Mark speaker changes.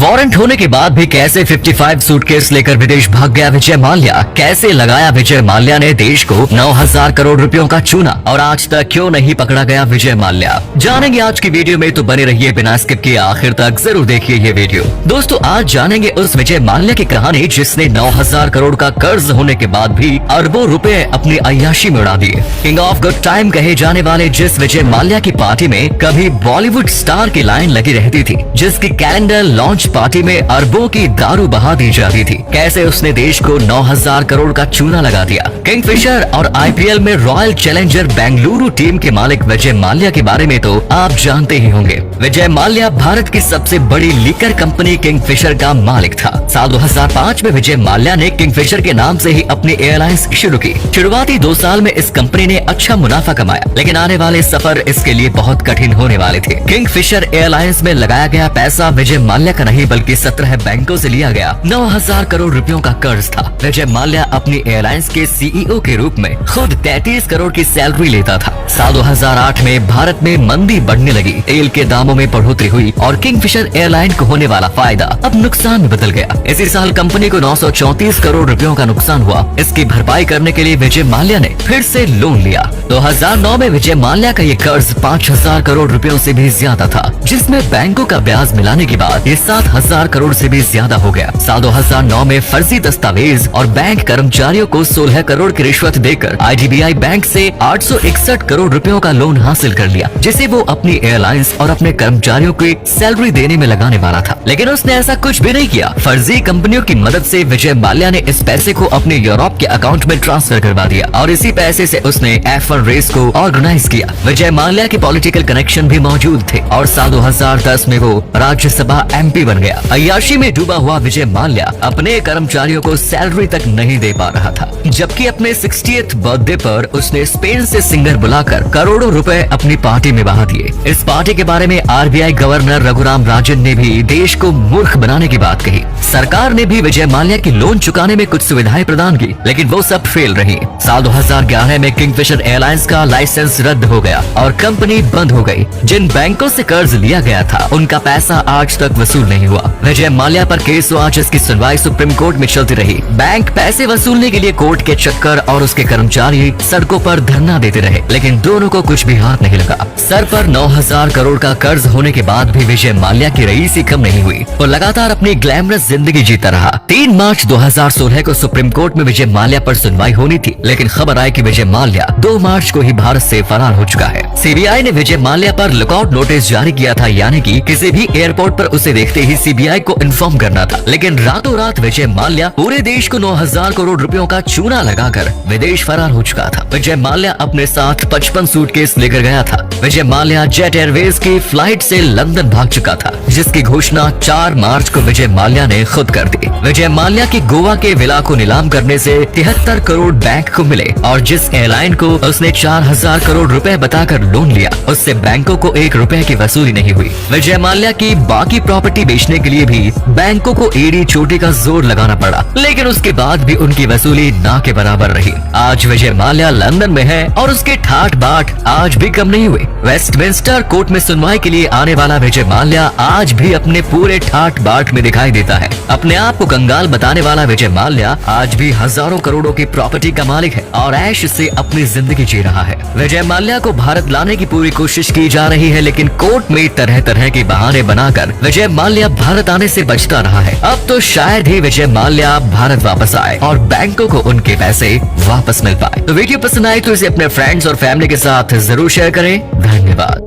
Speaker 1: Warrant होने के बाद भी कैसे 55 सूटकेस लेकर विदेश भाग गया विजय माल्या, कैसे लगाया विजय माल्या ने देश को 9,000 करोड़ रुपयों का चूना और आज तक क्यों नहीं पकड़ा गया विजय माल्या, जानेंगे आज की वीडियो में। तो बने रहिए बिना स्किप किए आखिर तक, जरूर देखिए ये वीडियो। दोस्तों आज जानेंगे उस विजय माल्या की कहानी जिसने 9,000 करोड़ का कर्ज होने के बाद भी अरबों रुपए अपनी अय्याशी में उड़ा दिए। किंग ऑफ गुड टाइम कहे जाने वाले जिस विजय माल्या की पार्टी में कभी बॉलीवुड स्टार की लाइन लगी रहती थी, जिसकी कैलेंडर लॉन्च पार्टी में अरबों की दारू बहा दी जाती थी, कैसे उसने देश को 9,000 करोड़ का चूना लगा दिया। किंगफिशर और आईपीएल में रॉयल चैलेंजर बेंगलुरु टीम के मालिक विजय माल्या के बारे में तो आप जानते ही होंगे। विजय माल्या भारत की सबसे बड़ी लीकर कंपनी किंगफिशर का मालिक था। साल 2005 में विजय माल्या ने किंगफिशर के नाम से ही अपनी एयरलाइंस शुरू की। शुरुआती 2 साल में इस कंपनी ने अच्छा मुनाफा कमाया, लेकिन आने वाले सफर इसके लिए बहुत कठिन होने वाले थे। किंगफिशर एयरलाइंस में लगाया गया पैसा विजय माल्या का नहीं बल्कि 17 बैंकों से लिया गया 9,000 करोड़ रुपयों का कर्ज था। विजय माल्या अपनी एयरलाइंस के सीईओ के रूप में खुद 33 करोड़ की सैलरी लेता था। साल 2008 में भारत में मंदी बढ़ने लगी, तेल के दामों में बढ़ोतरी हुई और किंगफिशर एयरलाइन को होने वाला फायदा अब नुकसान में बदल गया। इसी साल कंपनी को 934 करोड़ रुपयों का नुकसान हुआ। इसकी भरपाई करने के लिए विजय माल्या ने फिर से लोन लिया। 2009 में विजय माल्या का ये कर्ज 5,000 करोड़ रुपयों से भी ज्यादा था, जिसमें बैंकों का ब्याज मिलाने के बाद ये 7,000 करोड़ से भी ज्यादा हो गया। साल 2009 में फर्जी दस्तावेज और बैंक कर्मचारियों को 16 करोड़ की रिश्वत देकर आईडीबीआई बैंक से 861 करोड़ रुपयों का लोन हासिल कर लिया, जिसे वो अपनी एयरलाइंस और अपने कर्मचारियों की सैलरी देने में लगाने वाला था। लेकिन उसने ऐसा कुछ भी नहीं किया। फर्जी कंपनियों की मदद से विजय माल्या ने इस पैसे को अपने यूरोप के अकाउंट में ट्रांसफर करवा दिया और इसी पैसे से उसने F1 रेस को ऑर्गेनाइज किया। विजय माल्या के पॉलिटिकल कनेक्शन भी मौजूद थे और साल 2010 में वो राज्यसभा एमपी बन गया। अय्याशी में डूबा हुआ विजय माल्या अपने कर्मचारियों को सैलरी तक नहीं दे पा रहा था, जबकि अपने 60th बर्थडे पर उसने स्पेन से सिंगर बुलाकर करोड़ों रुपए अपनी पार्टी में बहा दिए। इस पार्टी के बारे में आरबीआई गवर्नर रघुराम राजन ने भी देश को मूर्ख बनाने की बात कही। सरकार ने भी विजय माल्या की लोन चुकाने में कुछ सुविधाएं प्रदान की, लेकिन वो सब फेल रही। साल 2011 में किंगफिशर एयरलाइंस का लाइसेंस रद्द हो गया और कंपनी बंद हो गई। जिन बैंकों से कर्ज लिया गया था उनका पैसा आज तक वसूल नहीं हुआ। विजय माल्या पर केस हुआ जिसकी सुनवाई सुप्रीम कोर्ट में चलती रही। बैंक पैसे वसूलने के लिए कोर्ट के चक्कर और उसके कर्मचारी सड़कों पर धरना देते रहे, लेकिन दोनों को कुछ भी हाथ नहीं लगा। सर पर 9,000 करोड़ का कर्ज होने के बाद भी विजय माल्या की रईसी कम नहीं हुई और लगातार अपनी ग्लैमरस जिंदगी जीता रहा। 3 मार्च 2016 को सुप्रीम कोर्ट में विजय माल्या पर सुनवाई होनी थी, लेकिन खबर आई कि विजय माल्या 2 मार्च को ही भारत से फरार हो चुका है। सीबीआई ने विजय माल्या पर लुकआउट नोटिस जारी किया था, यानी कि किसी भी एयरपोर्ट पर उसे देखते ही सीबीआई को इन्फॉर्म करना था। लेकिन रातों रात विजय माल्या पूरे देश को 9,000 करोड़ रुपयों का चूना लगाकर विदेश फरार हो चुका था। विजय माल्या अपने साथ 55 सूटकेस लेकर गया था। विजय माल्या जेट एयरवेज की फ्लाइट से लंदन भाग चुका था, जिसकी घोषणा 4 मार्च को विजय माल्या ने खुद कर दी। विजय माल्या की गोवा के विला को नीलाम करने से 73 करोड़ बैंक को मिले और जिस एयरलाइन को उसने 4,000 करोड़ रुपए बताकर लोन लिया, उससे बैंकों को 1 रुपए की वसूली नहीं हुई। विजय माल्या की बाकी प्रॉपर्टी बेचने के लिए भी बैंकों को एड़ी चोटी का जोर लगाना पड़ा, लेकिन उसके बाद भी उनकी वसूली ना के बराबर रही। आज विजय माल्या लंदन में है और उसके ठाट बाट आज भी कम नहीं हुए। वेस्टमिंस्टर कोर्ट में सुनवाई के लिए आने वाला विजय माल्या आज भी अपने पूरे ठाट बाट में दिखाई देता है। अपने आप को कंगाल बताने वाला विजय माल्या आज भी हजारों करोड़ों की प्रॉपर्टी का मालिक है और ऐश से अपनी जिंदगी जी रहा है। विजय माल्या को भारत लाने की पूरी कोशिश की जा रही है, लेकिन कोर्ट में तरह तरह के बहाने बनाकर विजय माल्या भारत आने से बचता रहा है। अब तो शायद ही विजय माल्या भारत वापस आए और बैंकों को उनके पैसे वापस मिल पाए। तो वीडियो पसंद आए तो इसे अपने फ्रेंड्स और फैमिली के साथ जरूर शेयर करें। धन्यवाद।